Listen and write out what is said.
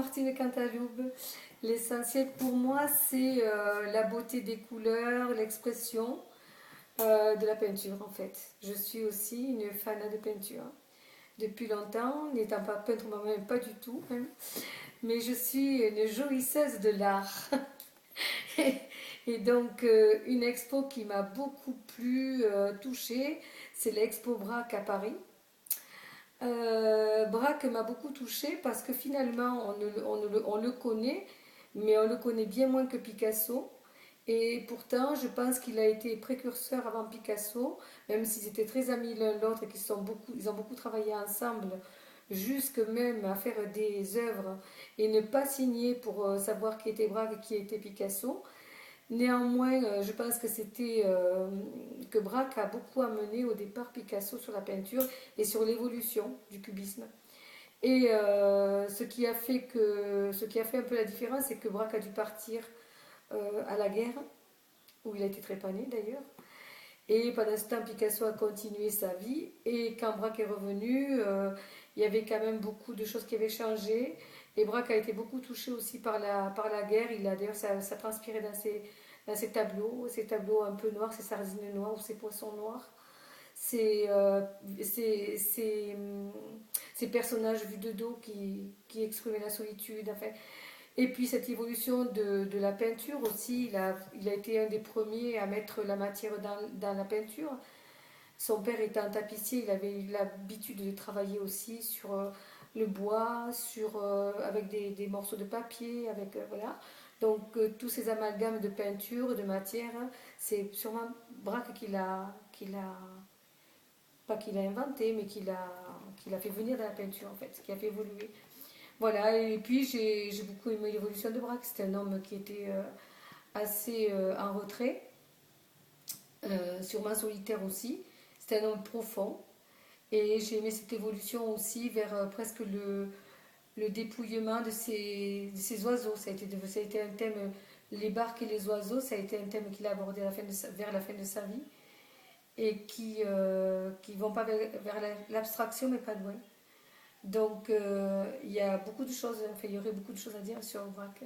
Martine Cantaloupe. L'essentiel pour moi, c'est la beauté des couleurs, l'expression de la peinture en fait. Je suis aussi une fan de peinture. Depuis longtemps, n'étant pas peintre moi-même, pas du tout, hein, mais je suis une jouisseuse de l'art. Et donc, une expo qui m'a beaucoup plus touchée, c'est l'expo Braque à Paris. Braque m'a beaucoup touchée parce que finalement, on le connaît, mais on le connaît bien moins que Picasso. Et pourtant, je pense qu'il a été précurseur avant Picasso, même s'ils étaient très amis l'un l'autre et ils ont beaucoup travaillé ensemble, jusque même à faire des œuvres et ne pas signer pour savoir qui était Braque et qui était Picasso. Néanmoins, je pense que que Braque a beaucoup amené au départ Picasso sur la peinture et sur l'évolution du cubisme. Et ce qui a fait un peu la différence, c'est que Braque a dû partir à la guerre, où il a été trépané d'ailleurs. Et pendant ce temps, Picasso a continué sa vie. Et quand Braque est revenu, il y avait quand même beaucoup de choses qui avaient changé. Et Braque a été beaucoup touché aussi par la guerre. D'ailleurs, ça transpirait dans ses tableaux un peu noirs, ses sardines noires ou ses poissons noirs. Ces, euh, ces, ces, hum, Ces personnages vus de dos qui exprimaient la solitude. Enfin, et puis cette évolution de la peinture aussi, il a été un des premiers à mettre la matière dans la peinture. Son père étant tapissier, il avait eu l'habitude de travailler aussi sur le bois, avec des morceaux de papier, voilà. Donc tous ces amalgames de peinture, de matière, c'est sûrement Braque pas qu'il a inventé, mais qu'il a fait venir dans la peinture en fait, qui a fait évoluer. Voilà, et puis j'ai beaucoup aimé l'évolution de Braque. C'était un homme qui était assez en retrait, sûrement solitaire aussi. C'était un homme profond. Et j'ai aimé cette évolution aussi vers presque le dépouillement de ces oiseaux. Ça a été un thème, les barques et les oiseaux, ça a été un thème qu'il a abordé vers la fin de sa vie. Et qui vont pas vers l'abstraction, mais pas loin. Donc, il y a beaucoup de choses, enfin, il y aurait beaucoup de choses à dire sur Braque.